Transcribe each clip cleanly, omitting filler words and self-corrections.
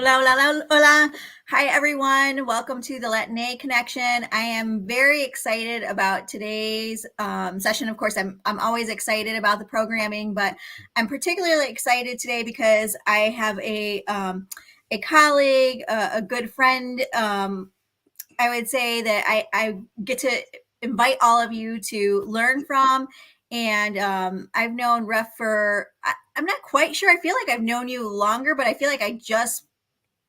Hola, hola, hola, hola. Hi, everyone. Welcome to the Latino Connection. I am very excited about today's session. Of course, I'm always excited about the programming, but I'm particularly excited today because I have a colleague, a good friend. I would say that I get to invite all of you to learn from. And I've known Ref for, I'm not quite sure. I feel like I've known you longer, but I feel like I just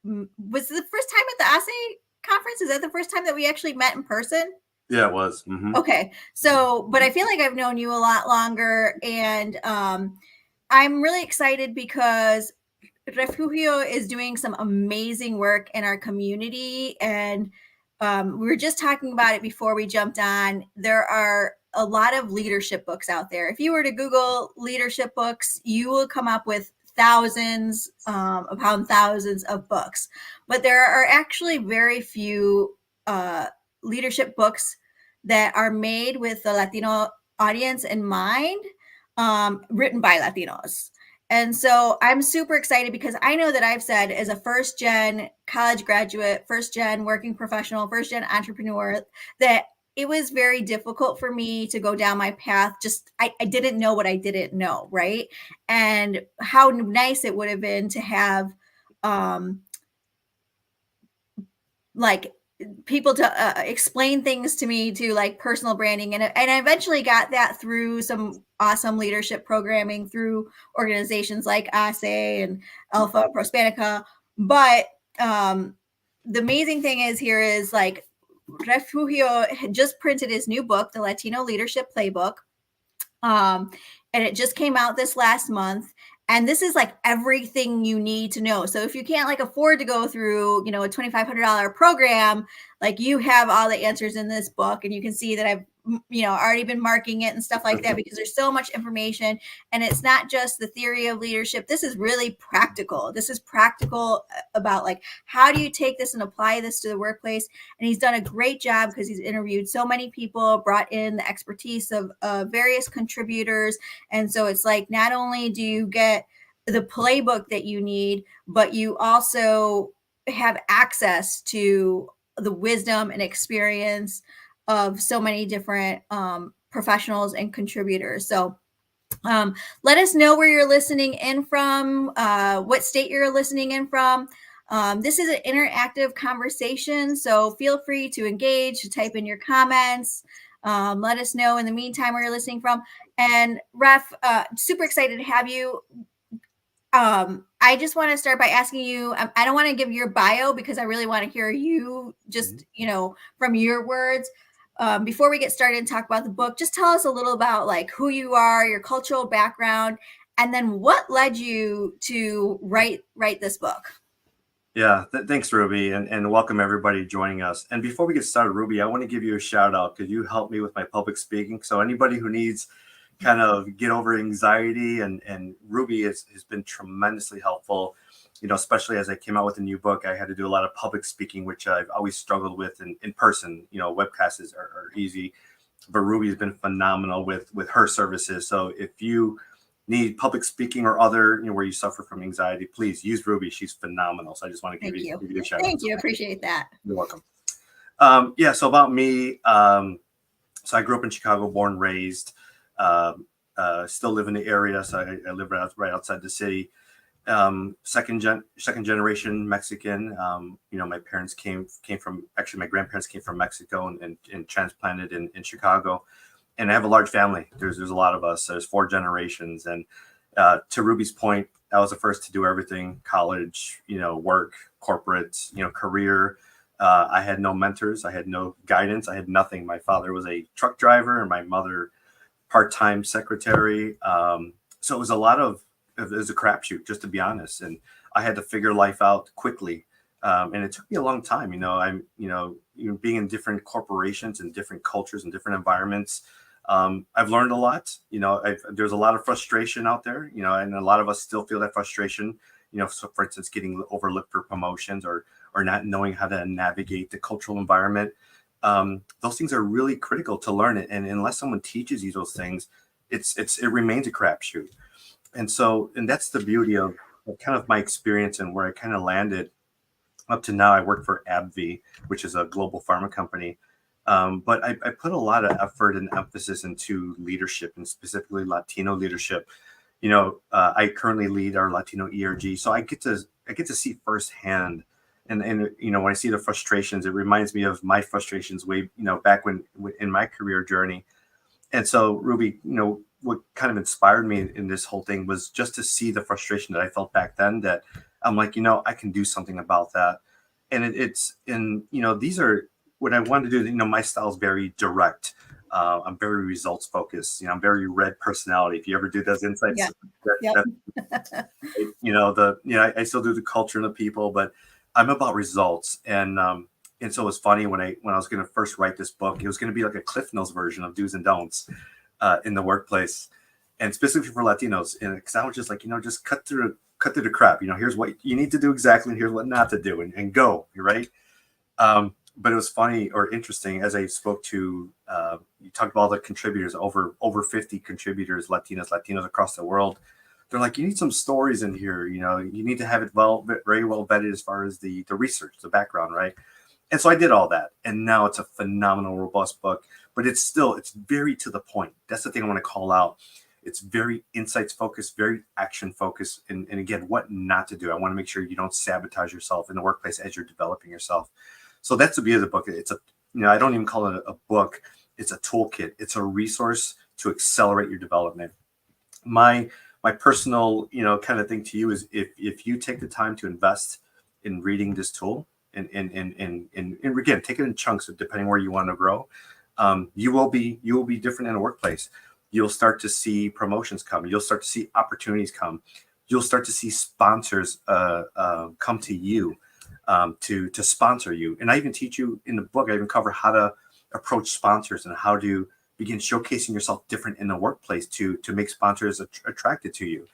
was the first time at the ASE conference. Is that the first time that we actually met in person? Yeah, it was. Mm-hmm. Okay. So, but I feel like I've known you a lot longer, and I'm really excited because Refugio is doing some amazing work in our community. And we were just talking about it before we jumped on. There are a lot of leadership books out there. If you were to Google leadership books, you will come up with thousands upon thousands of books. But there are actually very few leadership books that are made with the Latino audience in mind, written by Latinos. And so I'm super excited because I know that I've said, as a first gen college graduate, first gen working professional, first gen entrepreneur, that it was very difficult for me to go down my path. Just I didn't know what I didn't know, right? And how nice it would have been to have like people to explain things to me, to like personal branding, and I eventually got that through some awesome leadership programming through organizations like ASE and Alpha Prospenica. But the amazing thing is here is like Refugio had just printed his new book, the Latino Leadership Playbook, and it just came out this last month. And this is like everything you need to know. So if you can't like afford to go through, you know, a $2,500 program, like you have all the answers in this book. And you can see that I've, you know, already been marking it and stuff like that, because there's so much information. And it's not just the theory of leadership. This is really practical. This is practical about like, how do you take this and apply this to the workplace? And he's done a great job because he's interviewed so many people, brought in the expertise of various contributors. And so it's like, not only do you get the playbook that you need, but you also have access to the wisdom and experience of so many different professionals and contributors. So let us know where you're listening in from, what state you're listening in from. This is an interactive conversation, so feel free to engage, to type in your comments. Let us know in the meantime where you're listening from. And Ref, super excited to have you. I just want to start by asking you, I don't want to give your bio because I really want to hear you just, you know, from your words. Before we get started and talk about the book, just tell us a little about like who you are, your cultural background, and then what led you to write this book. Yeah, thanks, Ruby, and welcome everybody joining us. And before we get started, Ruby, I want to give you a shout out because you helped me with my public speaking. So anybody who needs kind of get over anxiety, and Ruby has been tremendously helpful, you know, especially as I came out with a new book. I had to do a lot of public speaking, which I've always struggled with in person. You know, webcasts are easy, but Ruby has been phenomenal with her services. So if you need public speaking or other, you know, where you suffer from anxiety, please use Ruby. She's phenomenal. So I just want to give you a shout out. Thank you. Appreciate that. You're welcome. Yeah. So about me, so I grew up in Chicago, born, raised, still live in the area. So I live right outside the city. Second generation Mexican. You know, my parents came from, actually my grandparents came from Mexico and transplanted in Chicago. And I have a large family. There's a lot of us. There's 4 generations. And to Ruby's point, I was the first to do everything: college, you know, work, corporate, you know, career. I had no mentors. I had no guidance. I had nothing. My father was a truck driver and my mother part-time secretary. So it was it was a crapshoot, just to be honest. And I had to figure life out quickly. And it took me a long time. You know, being in different corporations and different cultures and different environments. I've learned a lot. You know, there's a lot of frustration out there, you know, and a lot of us still feel that frustration, you know, so for instance, getting overlooked for promotions or not knowing how to navigate the cultural environment. Those things are really critical to learn it. And unless someone teaches you those things, it remains a crapshoot. And that's the beauty of kind of my experience and where I kind of landed up to now, I work for AbbVie, which is a global pharma company. But I put a lot of effort and emphasis into leadership, and specifically Latino leadership. I currently lead our Latino ERG, so I get to see firsthand. And when I see the frustrations, it reminds me of my frustrations way back when in my career journey. And so, Ruby, what kind of inspired me in this whole thing was just to see the frustration that I felt back then, that I'm like, I can do something about that. And these are what I wanted to do. My style is very direct. I'm very results focused. I'm very red personality. If you ever do those insights, Yep. I still do the culture and the people, but I'm about results. And so it was funny when I was going to first write this book, it was going to be like a Cliff Notes version of do's and don'ts in the workplace, and specifically for Latinos. And because I was just like, just cut through the crap. Here's what you need to do exactly, and here's what not to do, and go. You're right. But it was funny or interesting as I spoke to you talked about all the contributors, over 50 contributors, Latinos across the world. They're like, you need some stories in here. You need to have it very well vetted as far as the research, the background, right? And so I did all that, and now it's a phenomenal, robust book. But it's very to the point. That's the thing I want to call out. It's very insights focused, very action focused, and again, what not to do. I want to make sure you don't sabotage yourself in the workplace as you're developing yourself. So that's the beauty of the book. It's I don't even call it a book. It's a toolkit. It's a resource to accelerate your development. My personal, kind of thing to you is if you take the time to invest in reading this tool, and again, take it in chunks depending where you want to grow. You will be different in a workplace. You'll start to see promotions come. You'll start to see opportunities come. You'll start to see sponsors come to you to sponsor you. And I even teach you in the book. I even cover how to approach sponsors and how to begin showcasing yourself different in the workplace to make sponsors attracted to you.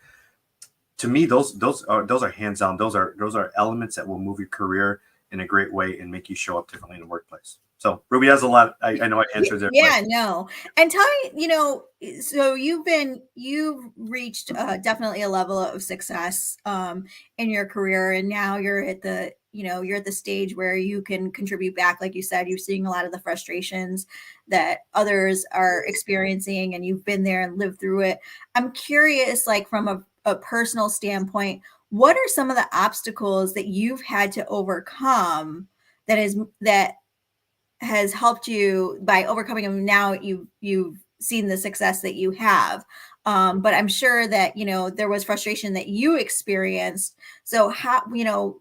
To me, those are hands down. Those are elements that will move your career in a great way and make you show up differently in the workplace. So Ruby has a lot. I know I answered there. Yeah, no. And tell me, so you've reached definitely a level of success in your career, and now you're at the stage where you can contribute back. Like you said, you're seeing a lot of the frustrations that others are experiencing, and you've been there and lived through it. I'm curious, like from a personal standpoint, what are some of the obstacles that you've had to overcome that has helped you by overcoming them? Now you've seen the success that you have, but I'm sure that there was frustration that you experienced. So how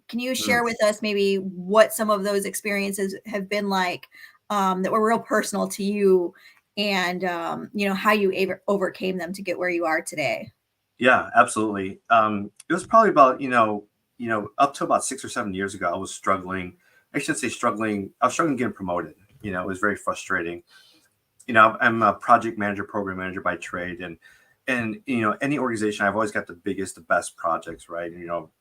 can you share with us maybe what some of those experiences have been like, that were real personal to you, and how you overcame them to get where you are today? Yeah, absolutely. It was probably about up to about 6 or 7 years ago. I was struggling. I shouldn't say struggling. I was struggling getting promoted. It was very frustrating. I'm a project manager, program manager by trade, and any organization, I've always got the biggest, the best projects, right?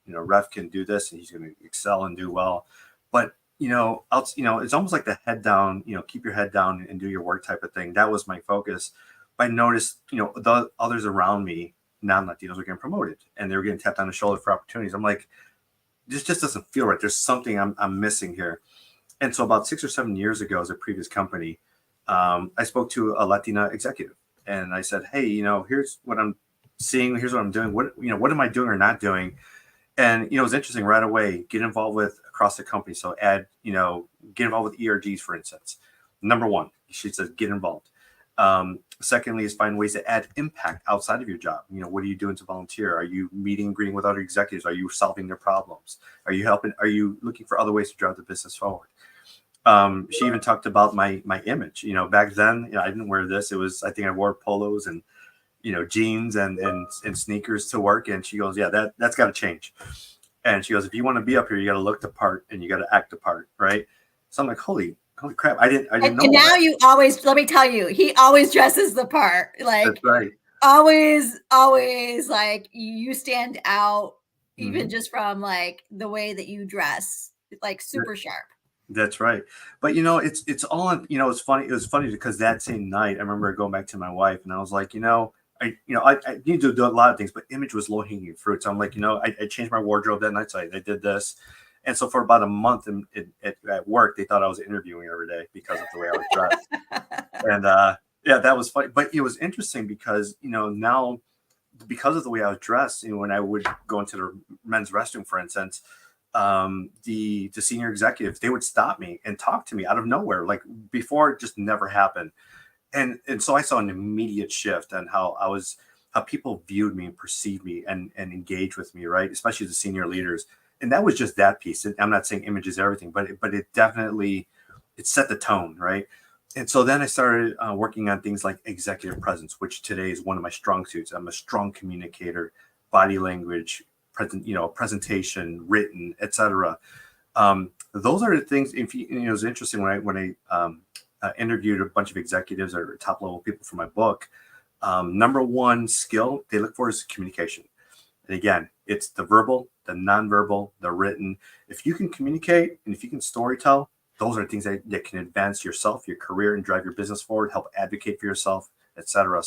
Ref can do this, and he's going to excel and do well. But it's almost like the head down. Keep your head down and do your work type of thing. That was my focus. But I noticed, the others around me, non-Latinos, were getting promoted, and they were getting tapped on the shoulder for opportunities. I'm like, this just doesn't feel right. There's something I'm missing here. And so about 6 or 7 years ago, as a previous company, I spoke to a Latina executive, and I said, hey, here's what I'm seeing. Here's what I'm doing. What am I doing or not doing? And, it was interesting right away, get involved with across the company. So get involved with ERGs, for instance. Number one, she said, get involved. Secondly, is find ways to add impact outside of your job. What are you doing to volunteer? Are you meeting and greeting with other executives? Are you solving their problems? Are you helping? Are you looking for other ways to drive the business forward? She even talked about my image. Back then, I didn't wear this. It was, I think I wore polos and, jeans and sneakers to work. And she goes, yeah, that's got to change. And she goes, if you want to be up here, you got to look the part and you got to act the part. Right. So I'm like, holy crap. I didn't know. And now you always, let me tell you, he always dresses the part. Like, that's right. Always like you stand out, even just from like the way that you dress, like super sharp. That's right. But it's all, it's funny. It was funny because that same night, I remember going back to my wife and I was like, I need to do a lot of things, but image was low hanging fruit. So I'm like, I changed my wardrobe that night. So I did this. And so for about a month at work, they thought I was interviewing every day because of the way I was dressed. And yeah, that was funny. But it was interesting because, now because of the way I was dressed, when I would go into the men's restroom, for instance, the senior executives, they would stop me and talk to me out of nowhere. Like before, it just never happened. And so I saw an immediate shift on how people viewed me and perceived me and engaged with me, right? Especially the senior leaders. And that was just that piece. I'm not saying image is everything, but it definitely, it set the tone, right? And so then I started working on things like executive presence, which today is one of my strong suits. I'm a strong communicator, body language, presentation, written, etc. Those are the things. If it was interesting when I interviewed a bunch of executives or top level people for my book. Number one skill they look for is communication. And again, it's the verbal, the nonverbal, the written. If you can communicate and if you can storytell, those are things that can advance yourself, your career, and drive your business forward, help advocate for yourself, etc.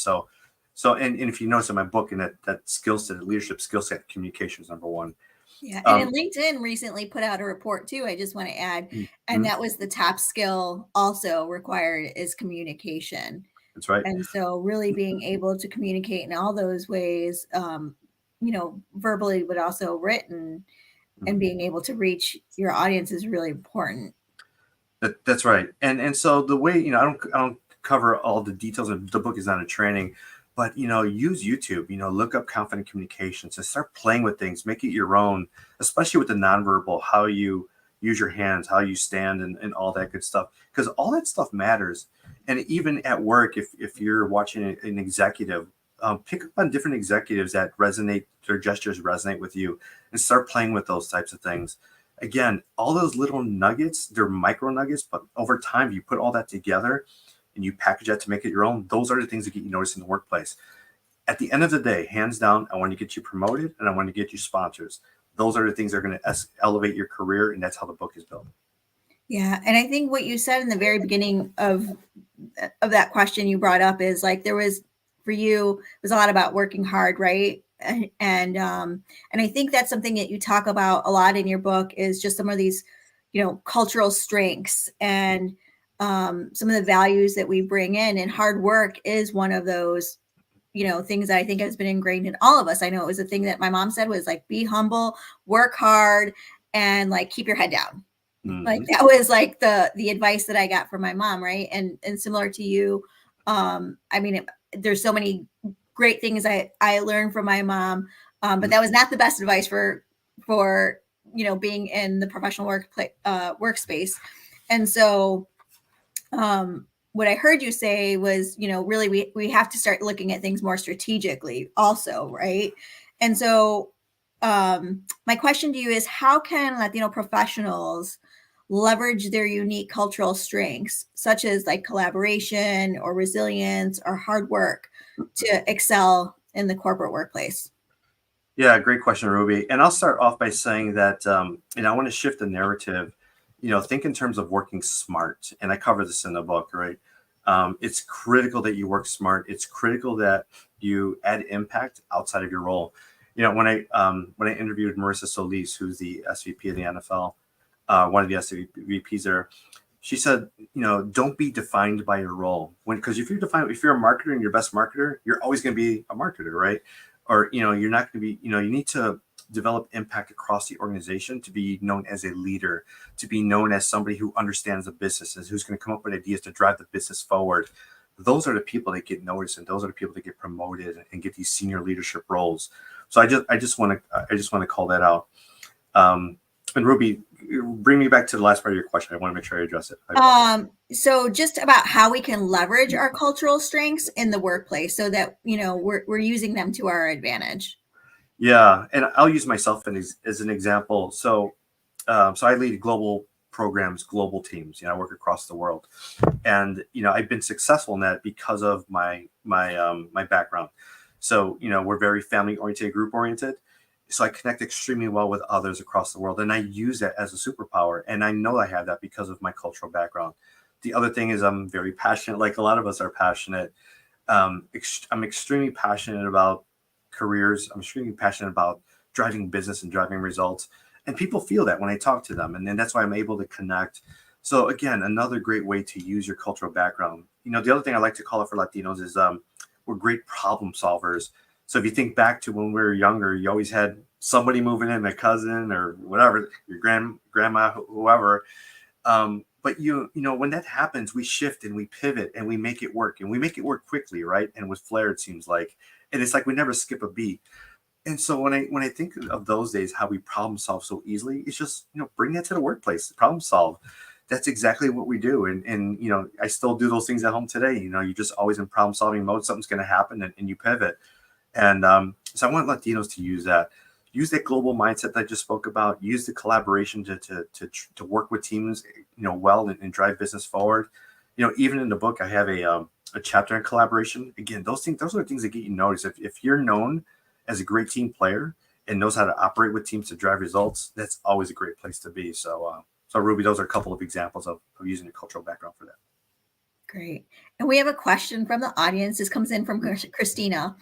And if you notice in my book, and that skill set, leadership skill set, communication is number one. Yeah. And then LinkedIn recently put out a report too, I just want to add, and that was the top skill also required is communication. That's right. And so really being able to communicate in all those ways, verbally, but also written, and being able to reach your audience is really important. That's right. And so the way, I don't cover all the details of the book is not a training, but use YouTube, look up confident communications and start playing with things, make it your own, especially with the nonverbal, how you use your hands, how you stand and all that good stuff. Because all that stuff matters. And even at work, if you're watching an executive, pick up on different executives that resonate, their gestures resonate with you, and start playing with those types of things. Again, all those little nuggets, they're micro nuggets, but over time, you put all that together and you package that to make it your own. Those are the things that get you noticed in the workplace. At the end of the day, hands down, I want to get you promoted and I want to get you sponsors. Those are the things that are going to elevate your career. And that's how the book is built. Yeah. And I think what you said in the very beginning of that question you brought up is like, for you, it was a lot about working hard, right? And I think that's something that you talk about a lot in your book is just some of these, cultural strengths and some of the values that we bring in, and hard work is one of those, things that I think has been ingrained in all of us. I know it was a thing that my mom said was like, be humble, work hard, and like, keep your head down. Like that was like the advice that I got from my mom. Right. And similar to you, there's so many great things I learned from my mom. But that was not the best advice for, being in the professional workspace. And so, what I heard you say was, really we have to start looking at things more strategically also. Right. And so, my question to you is, how can Latino professionals leverage their unique cultural strengths, such as like collaboration or resilience or hard work, to excel in the corporate workplace? Yeah, great question, Ruby. And I'll start off by saying that, I want to shift the narrative, think in terms of working smart. And I cover this in the book, right? It's critical that you work smart. It's critical that you add impact outside of your role. When I interviewed Marissa Solis, who's the SVP of the NFL, one of the SVPs there, she said, don't be defined by your role. Because if you're a marketer and you're best marketer, you're always going to be a marketer, right? Or, you're not going to be, you need to develop impact across the organization to be known as a leader, to be known as somebody who understands the business, who's going to come up with ideas to drive the business forward. Those are the people that get noticed, and those are the people that get promoted and get these senior leadership roles. So I just want to call that out. And Ruby, bring me back to the last part of your question. I want to make sure I address it. So just about how we can leverage our cultural strengths in the workplace so that, we're using them to our advantage. Yeah. And I'll use myself as an example. So I lead global programs, global teams, I work across the world, and, I've been successful in that because of my background. So, we're very family oriented, group oriented. So I connect extremely well with others across the world, and I use that as a superpower. And I know I have that because of my cultural background. The other thing is I'm very passionate, like a lot of us are passionate. I'm extremely passionate about careers. I'm extremely passionate about driving business and driving results. And people feel that when I talk to them. And then that's why I'm able to connect. So again, another great way to use your cultural background. The other thing I like to call it for Latinos is we're great problem solvers. So if you think back to when we were younger, you always had somebody moving in, a cousin or whatever, your grandma, whoever. But when that happens, we shift and we pivot and we make it work, and we make it work quickly, right? And with flair, it seems like, and it's like we never skip a beat. And so when I think of those days, how we problem solve so easily, it's just bring that to the workplace, problem solve. That's exactly what we do, and I still do those things at home today. You're just always in problem solving mode. Something's going to happen, and you pivot. And so I want Latinos to use that global mindset that I just spoke about. Use the collaboration to work with teams, well, and drive business forward. Even in the book, I have a chapter on collaboration. Again, those are the things that get you noticed. If you're known as a great team player and knows how to operate with teams to drive results, that's always a great place to be. So Ruby, those are a couple of examples of using a cultural background for that. Great. And we have a question from the audience. This comes in from Christina.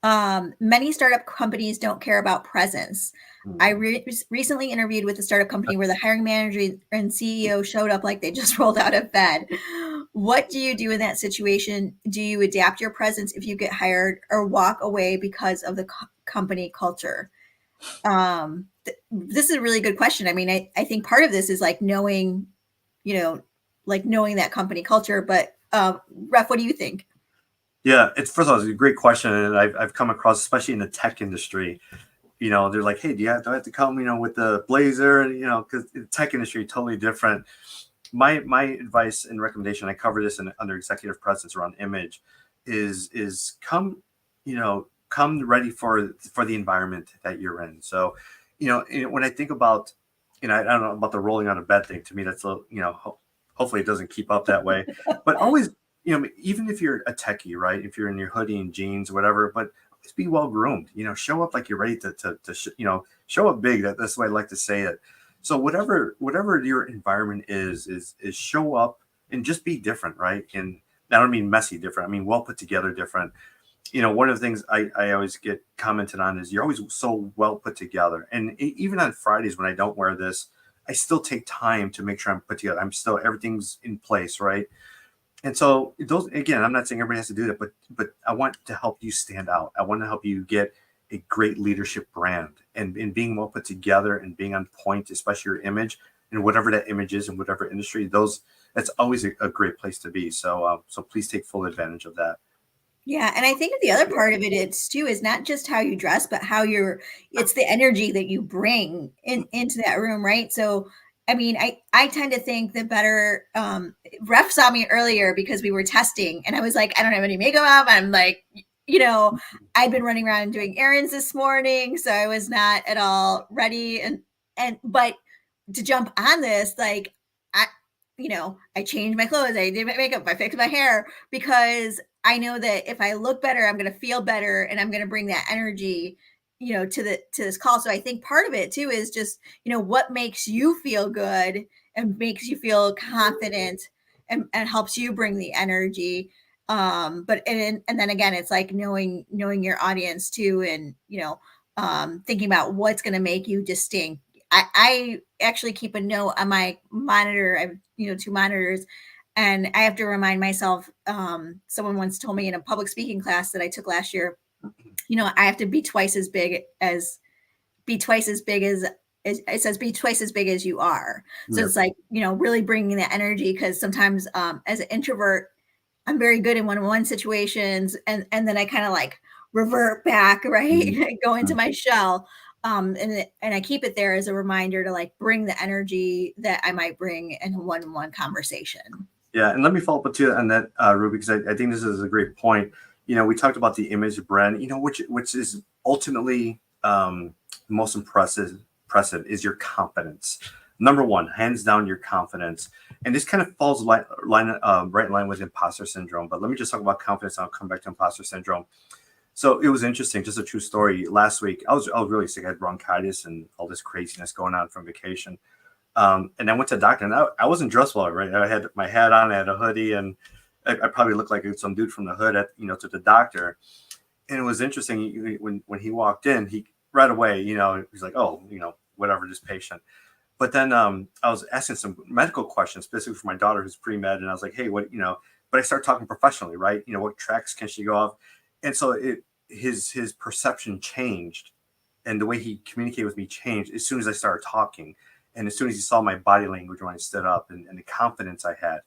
Many startup companies don't care about presence. I recently interviewed with a startup company where the hiring manager and CEO showed up like they just rolled out of bed. What do you do in that situation? Do you adapt your presence if you get hired, or walk away because of the company culture? This is a really good question. I mean, I think part of this is like knowing that company culture, but Ref, what do you think? Yeah, first of all, it's a great question, and I've come across, especially in the tech industry. They're like, "Hey, do I have to come, with the blazer?" Because the tech industry totally different. My advice and recommendation, I cover this under executive presence around image, is come ready for the environment that you're in. So, when I think about, I don't know about the rolling out of bed thing. To me, that's a little, hopefully it doesn't keep up that way, but always. Even if you're a techie, right? If you're in your hoodie and jeans, whatever, but always be well groomed. Show up like you're ready to show up big. That's the way I like to say it. So whatever your environment is show up and just be different, right? And I don't mean messy different. I mean well put together different. One of the things I always get commented on is you're always so well put together. And even on Fridays when I don't wear this, I still take time to make sure I'm put together. Everything's in place, right? And so those, again, I'm not saying everybody has to do that, but I want to help you stand out. I want to help you get a great leadership brand, and being well put together and being on point, especially your image and whatever that image is in whatever industry, that's always a great place to be. So please take full advantage of that. Yeah. And I think the other part of it is not just how you dress, but it's the energy that you bring into that room. Right. So, I mean, I tend to think that better, Ref saw me earlier because we were testing, and I was like, I don't have any makeup. I'm like, I'd been running around doing errands this morning, so I was not at all ready. But to jump on this, like, I changed my clothes, I did my makeup, I fixed my hair, because I know that if I look better, I'm going to feel better, and I'm going to bring that energy, to this call. So I think part of it too is just, what makes you feel good and makes you feel confident, and helps you bring the energy. But and then again, it's like knowing your audience too, and thinking about what's going to make you distinct. I actually keep a note on my monitor. I have 2 monitors, and I have to remind myself. Someone once told me in a public speaking class that I took last year, I have to be twice as big as it says, be twice as big as you are. So It's like, really bringing that energy, because sometimes as an introvert, I'm very good in one-on-one situations, and then I kind of like revert back, right? Go into my shell. And I keep it there as a reminder to like bring the energy that I might bring in a one-on-one conversation. Yeah, and let me follow up with you on that, Ruby, because I think this is a great point. We talked about the image brand, which is ultimately most impressive is your confidence. Number one, hands down, your confidence. And this kind of falls right in line with imposter syndrome. But let me just talk about confidence. I'll come back to imposter syndrome. So it was interesting, just a true story. Last week, I was really sick. I had bronchitis and all this craziness going on from vacation. And I went to the doctor, and I wasn't dressed well, right? I had my hat on, I had a hoodie, and I probably looked like some dude from the hood to the doctor. And it was interesting when he walked in, he right away, he's like, "Oh, whatever, just patient. But then I was asking some medical questions, specifically for my daughter who's pre-med, and I was like, hey, what, but I started talking professionally, right? What tracks can she go off? And so his perception changed, and the way he communicated with me changed as soon as I started talking, and as soon as he saw my body language when I stood up, and the confidence I had.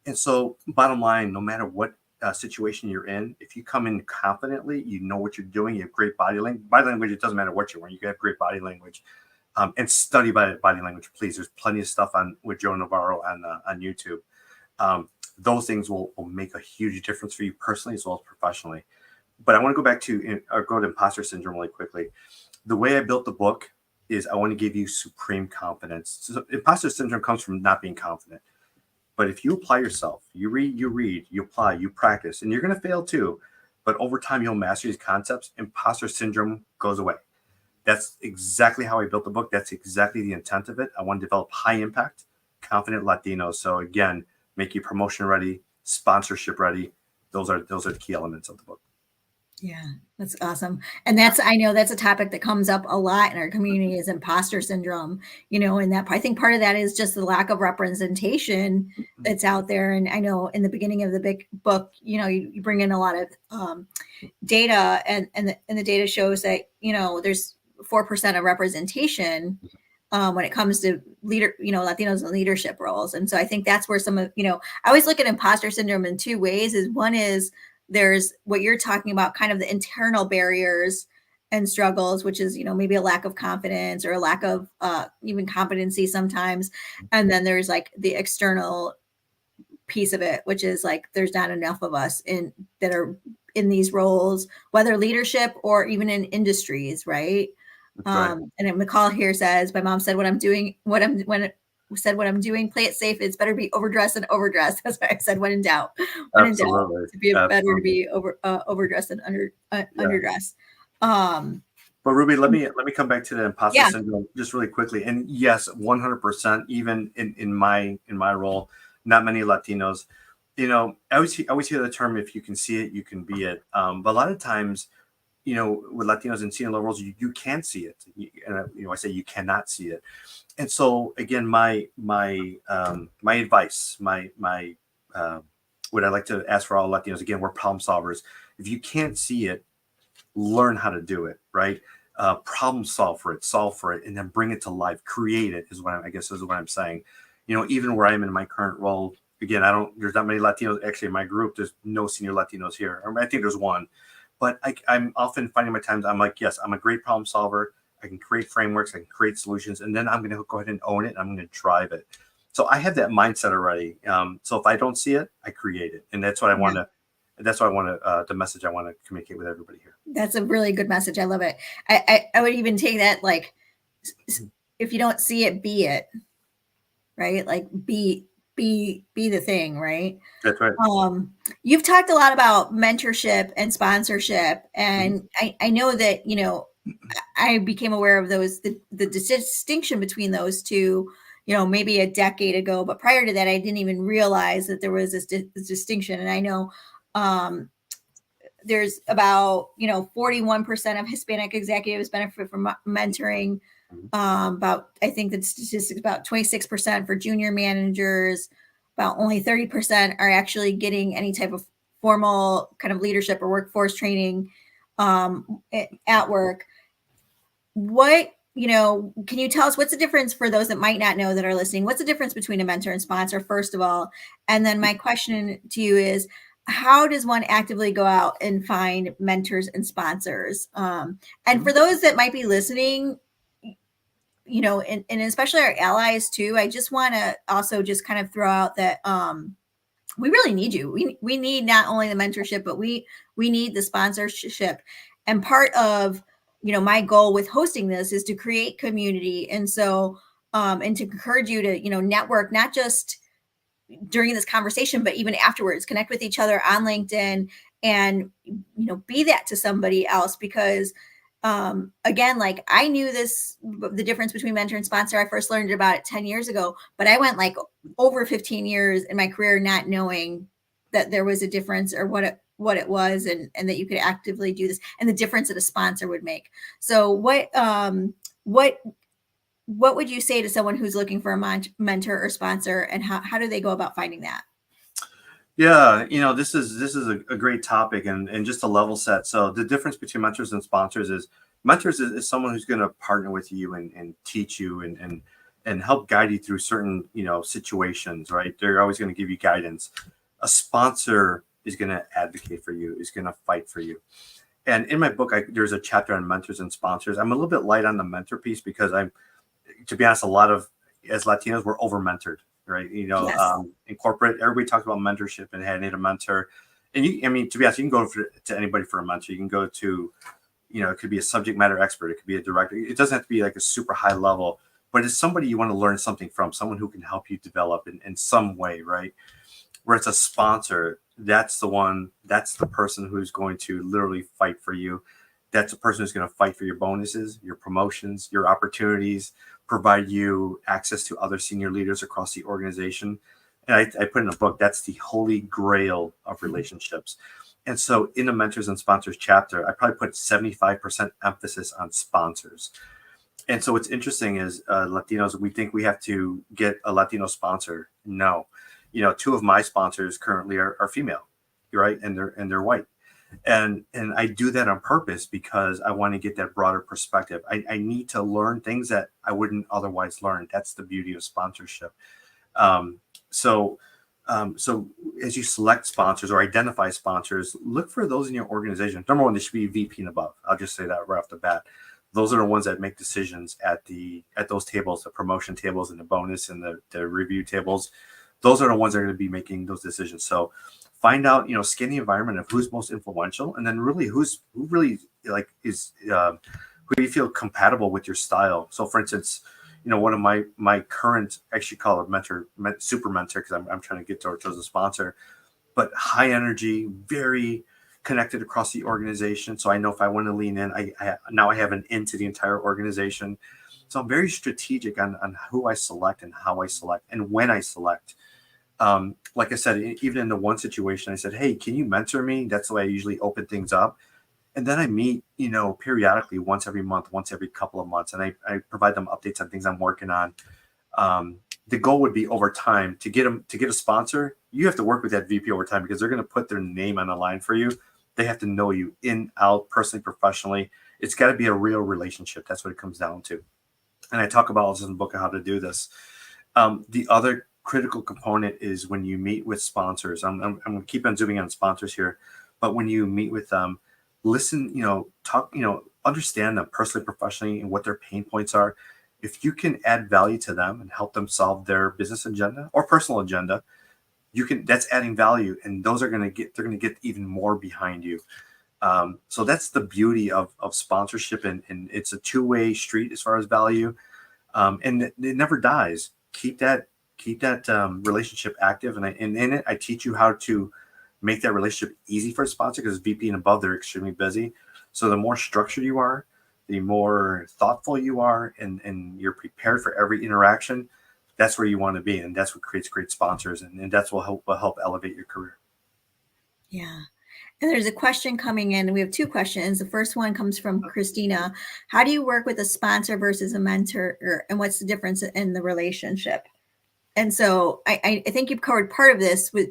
And so, bottom line, no matter what situation you're in, if you come in confidently, you know what you're doing, you have great body language. Body language, it doesn't matter what you're wearing, you can have great body language. And study body language, please. There's plenty of stuff with Joe Navarro on YouTube. Those things will make a huge difference for you personally as well as professionally. But I want to go back to imposter syndrome really quickly. The way I built the book is I want to give you supreme confidence. So imposter syndrome comes from not being confident. But if you apply yourself, you read, you apply, you practice, and you're going to fail too. But over time, you'll master these concepts. Imposter syndrome goes away. That's exactly how I built the book. That's exactly the intent of it. I want to develop high impact, confident Latinos. So again, make you promotion ready, sponsorship ready. Those are the key elements of the book. Yeah, that's awesome. And I know that's a topic that comes up a lot in our community is imposter syndrome, and that I think part of that is just the lack of representation that's out there. And I know in the beginning of the big book, you bring in a lot of data and the data shows that, there's 4% of representation when it comes to Latinos in leadership roles. And so I think that's where some of, I always look at imposter syndrome in two ways. One is there's what you're talking about, kind of the internal barriers and struggles, which is, maybe a lack of confidence or a lack of even competency sometimes. And then there's like the external piece of it, which is like, there's not enough of us that are in these roles, whether leadership or even in industries. Right. Right. And McCall here says, my mom said, what I'm doing, play it safe. It's better be overdressed than overdressed. That's why I said, when in doubt, Absolutely. to be better to be overdressed than underdressed. But Ruby, let me come back to the imposter syndrome just really quickly. And yes, 100%, even in my role, not many Latinos, I always hear the term, if you can see it, you can be it. But a lot of times, with Latinos in senior level roles, you can't see it. I say you cannot see it. And so again, my advice, my what I like to ask for all Latinos, again, we're problem solvers. If you can't see it, learn how to do it, right? Problem solve for it, and then bring it to life, create it is what I'm saying. Even where I'm in my current role, again, there's not many Latinos actually in my group. There's no senior Latinos here. I think there's one, but I'm often finding my times. I'm like, yes, I'm a great problem solver. I can create frameworks, I can create solutions, and then I'm going to go ahead and own it. And I'm going to drive it. So I have that mindset already. So if I don't see it, I create it, and that's what I want to. That's what I want to. The message I want to communicate with everybody here. That's a really good message. I love it. I would even take that, like, if you don't see it, be it. Right? Like, be the thing. Right? That's right. You've talked a lot about mentorship and sponsorship, and I know that I became aware of the distinction between those two, maybe a decade ago. But prior to that, I didn't even realize that there was this distinction. And I know there's about 41% of Hispanic executives benefit from mentoring. About, I think the statistics, about 26% for junior managers. About only 30% are actually getting any type of formal kind of leadership or workforce training at work. What, can you tell us what's the difference for those that might not know that are listening? What's the difference between a mentor and sponsor, first of all? And then my question to you is, how does one actively go out and find mentors and sponsors? And for those that might be listening, and especially our allies too, I just want to also just kind of throw out that we really need you. We need not only the mentorship, but we need the sponsorship. And part of my goal with hosting this is to create community, and so and to encourage you to network, not just during this conversation, but even afterwards, connect with each other on LinkedIn, and be that to somebody else. Because again, like, I knew the difference between mentor and sponsor. I first learned about it 10 years ago, but I went like over 15 years in my career not knowing that there was a difference, or what it was, and that you could actively do this, and the difference that a sponsor would make. So what what would you say to someone who's looking for a mentor or sponsor, and how do they go about finding that? Yeah, this is a great topic, and just a level set. So the difference between mentors and sponsors is mentors is someone who's going to partner with you and teach you and help guide you through certain situations, right? They're always going to give you guidance. A sponsor is going to advocate for you, is going to fight for you. And in my book, there's a chapter on mentors and sponsors. I'm a little bit light on the mentor piece because to be honest, a lot of as Latinos, we're over mentored, right? Yes. In corporate, everybody talks about mentorship and hey, I need a mentor. And I mean, to be honest, you can go to anybody for a mentor. You can go to, it could be a subject matter expert. It could be a director. It doesn't have to be like a super high level, but it's somebody you want to learn something from, someone who can help you develop in some way, right? Where it's a sponsor, that's the person who's going to literally fight for you. That's the person who's going to fight for your bonuses, your promotions, your opportunities, provide you access to other senior leaders across the organization. And I put in a book, that's the holy grail of relationships. And so in the mentors and sponsors chapter, I probably put 75% emphasis on sponsors. And so what's interesting is Latinos, we think we have to get a Latino sponsor. No, two of my sponsors currently are female, right? And they're white. And I do that on purpose because I want to get that broader perspective. I need to learn things that I wouldn't otherwise learn. That's the beauty of sponsorship. Um, so so as you select sponsors or identify sponsors, look for those in your organization. Number one, they should be VP and above. I'll just say that right off the bat. Those are the ones that make decisions at those tables, the promotion tables and the bonus and the review tables. Those are the ones that are going to be making those decisions. So find out, scan the environment of who's most influential, and then really who really like is who do you feel compatible with your style. So for instance, one of my current, I should call it super mentor, because I'm trying to get towards a sponsor, but high energy, very connected across the organization. So I know if I want to lean in, I now I have an into the entire organization. So I'm very strategic on who I select and how I select and when I select. Like I said, even in the one situation, I said, hey, can you mentor me? That's the way I usually open things up. And then I meet, periodically once every month, once every couple of months, and I provide them updates on things I'm working on. The goal would be over time to get a sponsor. You have to work with that VP over time because they're going to put their name on the line for you. They have to know you in, out, personally, professionally. It's got to be a real relationship. That's what it comes down to. And I talk about this in the book of how to do this. The other critical component is when you meet with sponsors. I'm going to keep on zooming on sponsors here, but when you meet with them, listen, talk, understand them personally, professionally, and what their pain points are. If you can add value to them and help them solve their business agenda or personal agenda, that's adding value, and they're going to get even more behind you. So that's the beauty of sponsorship, and it's a two-way street as far as value. And it never dies. Keep that relationship active, and in it, I teach you how to make that relationship easy for a sponsor, because VP and above, they're extremely busy. So the more structured you are, the more thoughtful you are, and you're prepared for every interaction. That's where you want to be, and that's what creates great sponsors, and that's what will help elevate your career. Yeah. And there's a question coming in. We have two questions. The first one comes from Christina. How do you work with a sponsor versus a mentor, and what's the difference in the relationship? And so I think you've covered part of this with,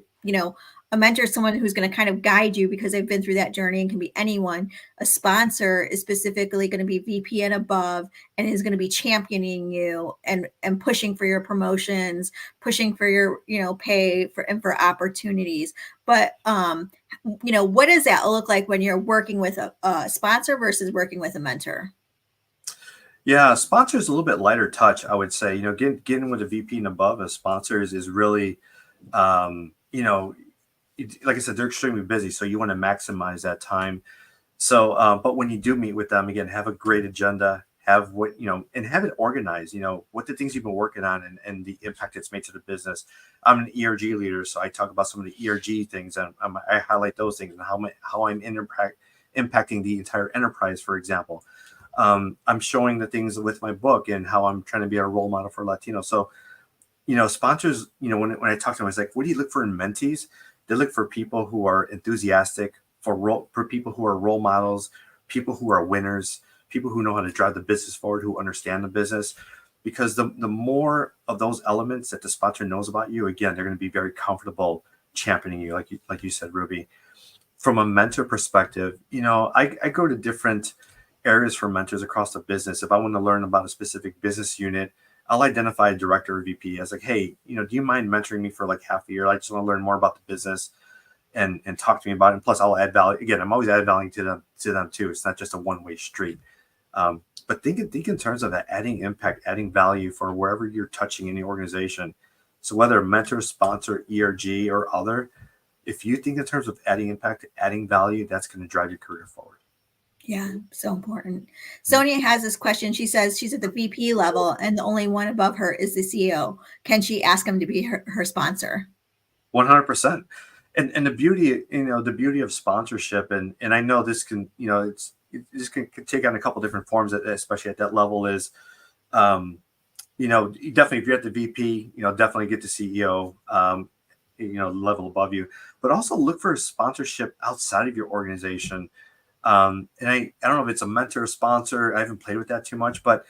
a mentor is someone who's going to kind of guide you because they've been through that journey and can be anyone. A sponsor is specifically going to be VP and above and is going to be championing you and pushing for your promotions, pushing for your, pay and for opportunities. But, what does that look like when you're working with a sponsor versus working with a mentor? Yeah, sponsor is a little bit lighter touch, I would say. Getting with a VP and above as sponsors is really, like I said, they're extremely busy, so you want to maximize that time. So, but when you do meet with them, again, have a great agenda, have and have it organized. What the things you've been working on and the impact it's made to the business. I'm an ERG leader, so I talk about some of the ERG things, and I highlight those things and how I'm impacting the entire enterprise, for example. I'm showing the things with my book and how I'm trying to be a role model for Latinos. So, sponsors, when I talk to them, I was like, what do you look for in mentees? They look for people who are enthusiastic, for people who are role models, people who are winners, people who know how to drive the business forward, who understand the business. because the more of those elements that the sponsor knows about you, again, they're going to be very comfortable championing you, like you said, Ruby. From a mentor perspective, I go to different areas for mentors across the business. If I want to learn about a specific business unit, I'll identify a director or VP as like, hey, do you mind mentoring me for like half a year? I just want to learn more about the business and talk to me about it. And plus, I'll add value. Again, I'm always adding value to them too. It's not just a one-way street. But think in terms of that, adding impact, adding value for wherever you're touching in the organization. So whether mentor, sponsor, ERG, or other, if you think in terms of adding impact, adding value, that's going to drive your career forward. Yeah, so important. Sonia has this question. She says she's at the VP level and the only one above her is the CEO. Can she ask him to be her sponsor? 100%. And the beauty of sponsorship, and I know this can, this can take on a couple different forms, especially at that level, is, definitely if you're at the VP, definitely get the CEO, level above you, but also look for sponsorship outside of your organization. And I don't know if it's a mentor or sponsor. I haven't played with that too much, but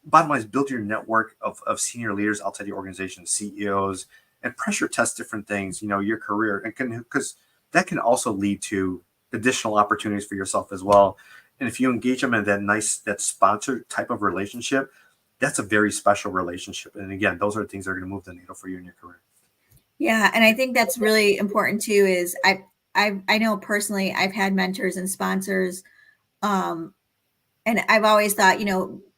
bottom line is build your network of senior leaders outside the organization, CEOs, and pressure test different things, your career, and because that can also lead to additional opportunities for yourself as well. And if you engage them in that sponsor type of relationship, that's a very special relationship. And again, those are the things that are going to move the needle for you in your career. Yeah. And I think that's really important too, is I know personally, I've had mentors and sponsors. And I've always thought,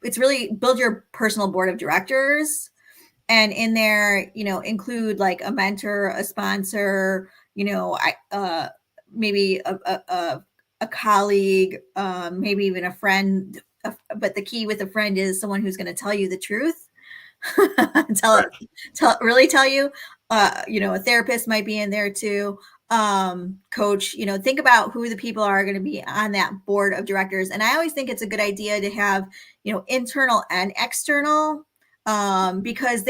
it's really build your personal board of directors, and in there, include like a mentor, a sponsor, maybe a colleague, maybe even a friend. But the key with a friend is someone who's going to tell you the truth. Really tell you. A therapist might be in there too. Coach, think about who the people are going to be on that board of directors. And I always think it's a good idea to have, internal and external, because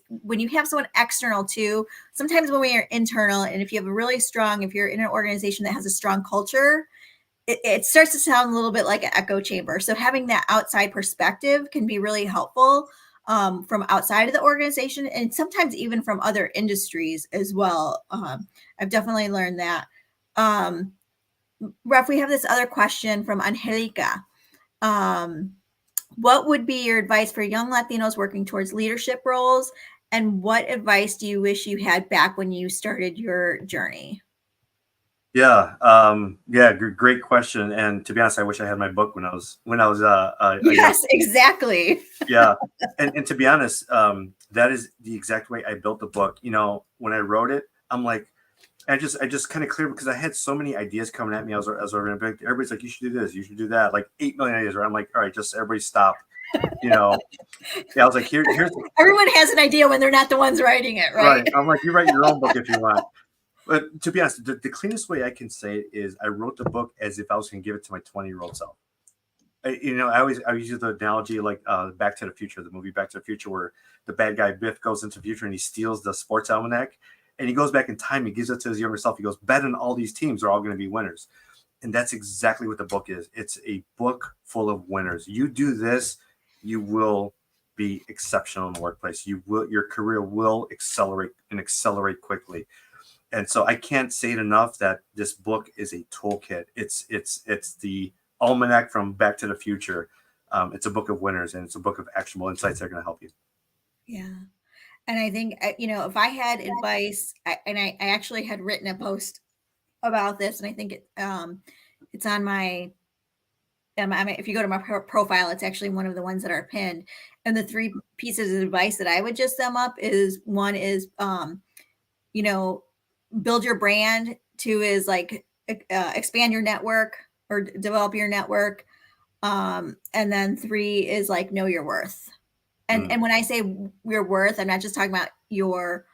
when you have someone external too, sometimes when we are internal, and if you're in an organization that has a strong culture, it starts to sound a little bit like an echo chamber. So having that outside perspective can be really helpful, from outside of the organization, and sometimes even from other industries as well. I've definitely learned that. Ref, we have this other question from Angelica. What would be your advice for young Latinos working towards leadership roles? And what advice do you wish you had back when you started your journey? Yeah. Great question. And to be honest, I wish I had my book when I was yes, exactly. Yeah. And to be honest, that is the exact way I built the book. When I wrote it, I'm like, I just kind of cleared, because I had so many ideas coming at me as everybody's like, you should do this, you should do that, like 8 million ideas. Right? I'm like, all right, just everybody stop. Yeah, I was like, here's everyone has an idea when they're not the ones writing it, right? I'm like, you write your own book if you want. But to be honest, the cleanest way I can say it is I wrote the book as if I was going to give it to my 20-year-old self. I use the analogy like Back to the Future, the movie Back to the Future, where the bad guy Biff goes into the future and he steals the sports almanac, and he goes back in time. He gives it to his younger self. He goes, bet on all these teams are all going to be winners. And that's exactly what the book is. It's a book full of winners. You do this, you will be exceptional in the workplace. Your career will accelerate quickly. And so I can't say it enough that this book is a toolkit. It's the almanac from Back to the Future. It's a book of winners, and it's a book of actionable insights that are going to help you. Yeah. And I think, if I had advice, I actually had written a post about this, and I think it's on my, if you go to my profile, it's actually one of the ones that are pinned. And the 3 pieces of advice that I would just sum up is, 1 is, build your brand. 2 is like expand your network or develop your network. And then 3 is like know your worth. And when I say your worth, I'm not just talking about your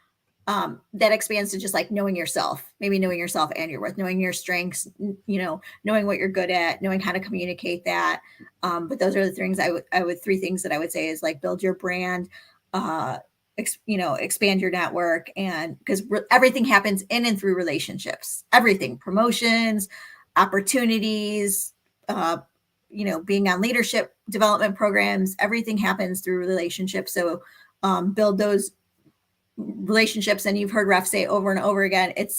that expands to just like knowing yourself, maybe knowing yourself and your worth, knowing your strengths, knowing what you're good at, knowing how to communicate that. But those are the things I would 3 things that I would say is like build your brand, expand your network, and because everything happens in and through relationships, everything, promotions, opportunities, being on leadership development programs, everything happens through relationships. So build those relationships. And you've heard Ref say over and over again, it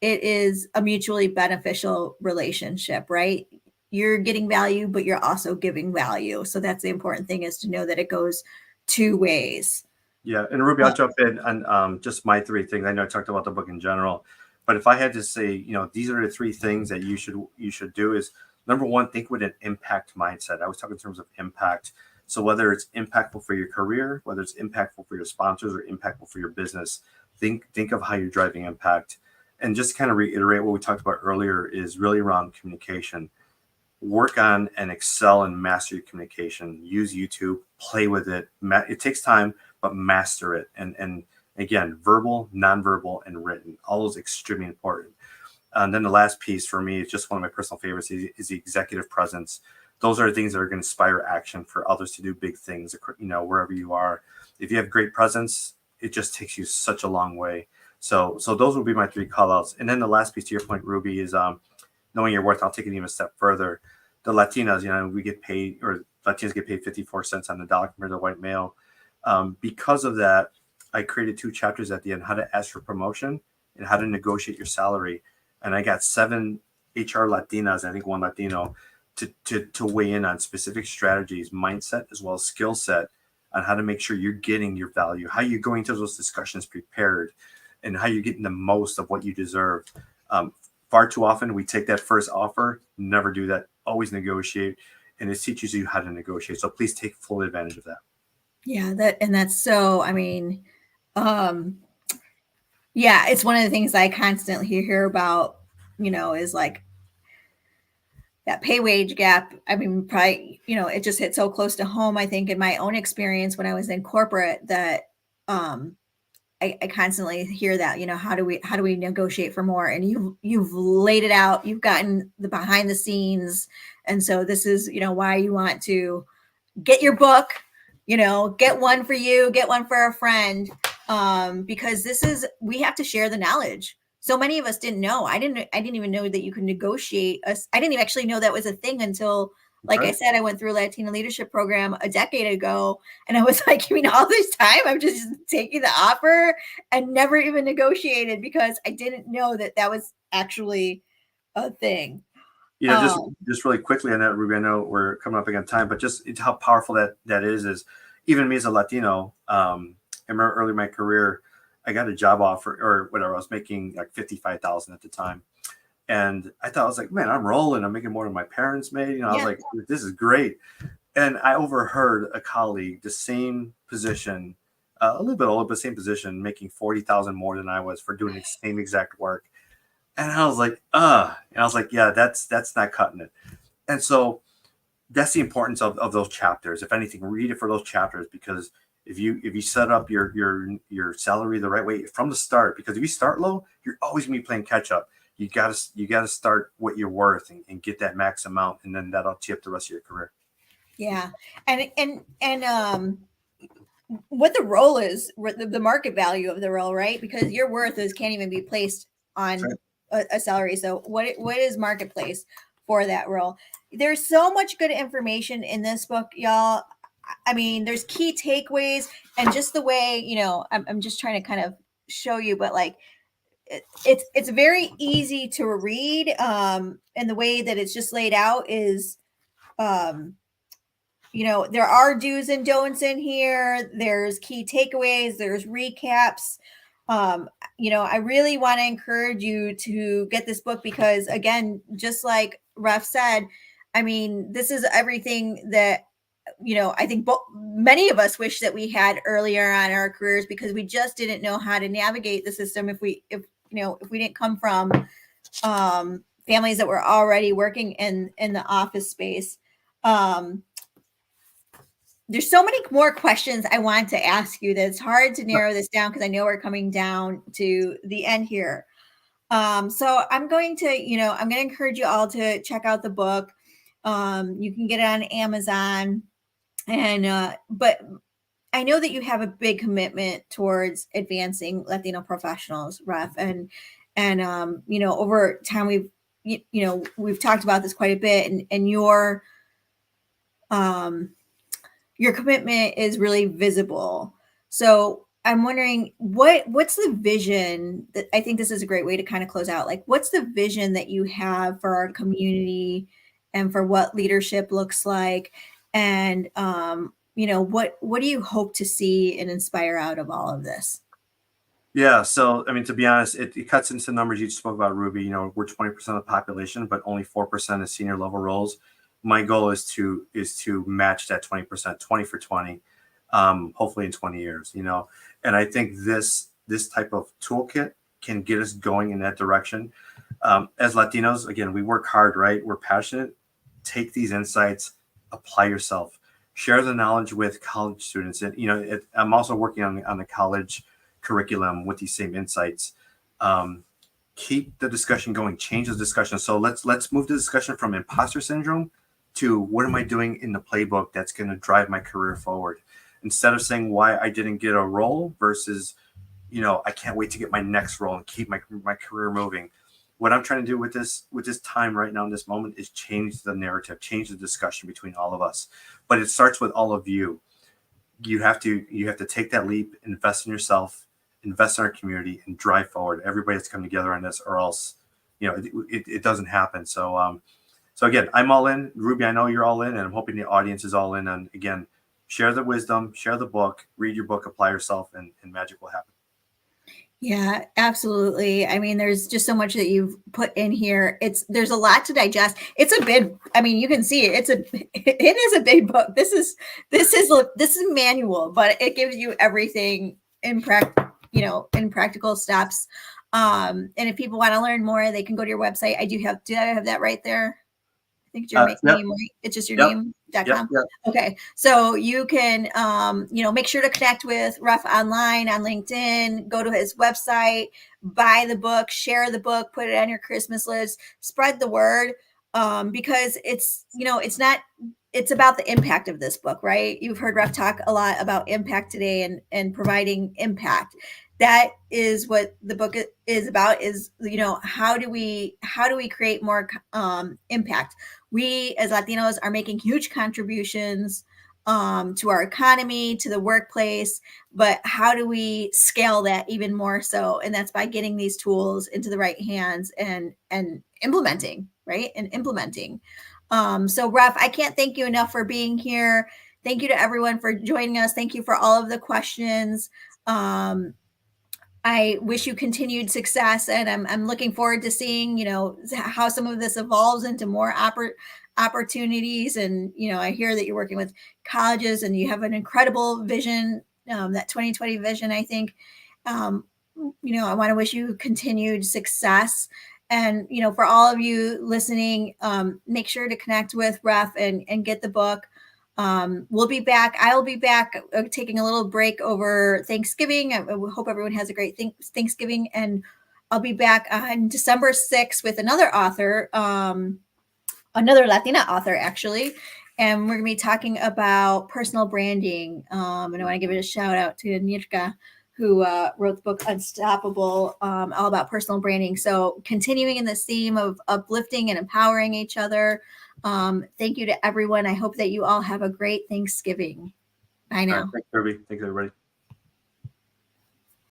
is a mutually beneficial relationship, right? You're getting value, but you're also giving value. So that's the important thing, is to know that it goes two ways. Yeah, and Ruby, I'll jump in on just my three things. I know I talked about the book in general, but if I had to say, these are the three things that you should do is, number one, think with an impact mindset. I was talking in terms of impact. So whether it's impactful for your career, whether it's impactful for your sponsors, or impactful for your business, think of how you're driving impact. And just to kind of reiterate what we talked about earlier is really around communication. Work on and excel and master your communication. Use YouTube, play with it. It takes time, but master it. And again, verbal, nonverbal, and written, all those extremely important. And then the last piece for me is just one of my personal favorites is the executive presence. Those are the things that are going to inspire action for others to do big things, wherever you are. If you have great presence, it just takes you such a long way. So those would be my three call outs. And then the last piece, to your point, Ruby, is knowing your worth. I'll take it even a step further. The Latinas, we get paid, or Latinos get paid 54 cents on the dollar compared to white male. Because of that, I created 2 chapters at the end: how to ask for promotion and how to negotiate your salary. And I got 7 HR Latinas, I think 1 Latino, to weigh in on specific strategies, mindset, as well as skill set, on how to make sure you're getting your value, how you're going to those discussions prepared, and how you're getting the most of what you deserve. Far too often, we take that first offer, never do that, always negotiate, and it teaches you how to negotiate. So please take full advantage of that. Yeah, that's so, yeah, it's one of the things I constantly hear about, is like that pay wage gap. Probably, it just hit so close to home, I think, in my own experience when I was in corporate, that I constantly hear that, how do we negotiate for more? And you've laid it out, you've gotten the behind the scenes. And so this is, why you want to get your book, get one for you, get one for a friend, because we have to share the knowledge. So many of us didn't know. I didn't even know that you could negotiate. I didn't even actually know that was a thing until, like I said, I went through a Latino leadership program a decade ago, and I was like, all this time I'm just taking the offer and never even negotiated, because I didn't know that was actually a thing. Just really quickly on that, Ruby, I know we're coming up against time, but just how powerful that is even me as a Latino. I remember early in my career, I got a job offer or whatever. I was making like 55,000 at the time. And I thought, I was like, man, I'm rolling. I'm making more than my parents made. I was like, this is great. And I overheard a colleague, the same position, a little bit older, but same position, making 40,000 more than I was for doing the same exact work. And I was like, yeah, that's not cutting it. And so that's the importance of those chapters. If anything, read it for those chapters, because if you set up your salary the right way from the start, because if you start low, you're always gonna be playing catch up. You gotta start what you're worth and get that max amount, and then that'll tee up the rest of your career. Yeah. And what the role is, the market value of the role, right? Because your worth can't even be placed on a salary. So what is marketplace for that role? There's so much good information in this book, y'all. There's key takeaways, and just the way, I'm just trying to kind of show you, but like it's very easy to read. And the way that it's just laid out is, there are do's and don'ts in here. There's key takeaways, there's recaps. I really want to encourage you to get this book, because again, just like Ref said, this is everything that, I think many of us wish that we had earlier on in our careers, because we just didn't know how to navigate the system if we didn't come from families that were already working in the office space. There's so many more questions I want to ask you that it's hard to narrow this down, because I know we're coming down to the end here. So I'm going to encourage you all to check out the book. You can get it on Amazon, and but I know that you have a big commitment towards advancing Latino professionals, Ref, and over time we've talked about this quite a bit, and your your commitment is really visible. So I'm wondering what's the vision that I think this is a great way to kind of close out. Like, what's the vision that you have for our community and for what leadership looks like? And what do you hope to see and inspire out of all of this? Yeah. So, I mean, to be honest, it cuts into numbers you spoke about, Ruby. We're 20% of the population, but only 4% is senior level roles. My goal is to match that 20%, 20 for 20, hopefully in 20 years. And I think this type of toolkit can get us going in that direction. As Latinos, again, we work hard, right? We're passionate. Take these insights, apply yourself, share the knowledge with college students. And I'm also working on the college curriculum with these same insights. Keep the discussion going, change the discussion. So let's move the discussion from imposter syndrome to what am I doing in the playbook that's going to drive my career forward, instead of saying why I didn't get a role versus I can't wait to get my next role and keep my career moving. What I'm trying to do with this time right now in this moment is change the narrative, change the discussion between all of us. But it starts with all of you. You have to take that leap, invest in yourself, invest in our community, and drive forward. Everybody has to come together on this, or else it doesn't happen. So again, I'm all in. Ruby, I know you're all in, and I'm hoping the audience is all in. And again, share the wisdom, share the book, read your book, apply yourself, and magic will happen. Yeah, absolutely. I mean, there's just so much that you've put in here. There's a lot to digest. It's a big, I mean, you can see it. It is a big book. This is manual, but it gives you everything in practical steps. And if people want to learn more, they can go to your website. Do I have that right there? I think it's your Yep, name, right? It's just your yep, yep, name.com. yep. Okay. So you can, make sure to connect with Ruff online on LinkedIn, go to his website, buy the book, share the book, put it on your Christmas list, spread the word. Because it's about the impact of this book, right? You've heard Ruff talk a lot about impact today and providing impact. That is what the book is about, is how do we create more impact. We as Latinos are making huge contributions to our economy, to the workplace, but how do we scale that even more so? And that's by getting these tools into the right hands and implementing, right? And implementing. So Ruff, I can't thank you enough for being here. Thank you to everyone for joining us. Thank you for all of the questions. I wish you continued success, and I'm looking forward to seeing how some of this evolves into more opportunities. And I hear that you're working with colleges and you have an incredible vision, that 2020 vision. I think I want to wish you continued success. And for all of you listening, make sure to connect with Ruff and get the book. We'll be back. I'll be back taking a little break over Thanksgiving. I hope everyone has a great Thanksgiving. And I'll be back on December 6th with another author, another Latina author, actually. And we're going to be talking about personal branding. And I want to give it a shout out to Nirka, who wrote the book Unstoppable, all about personal branding. So continuing in this theme of uplifting and empowering each other. Thank you to everyone. I hope that you all have a great Thanksgiving. Bye now. All right, thanks, Ruby. Thanks, everybody.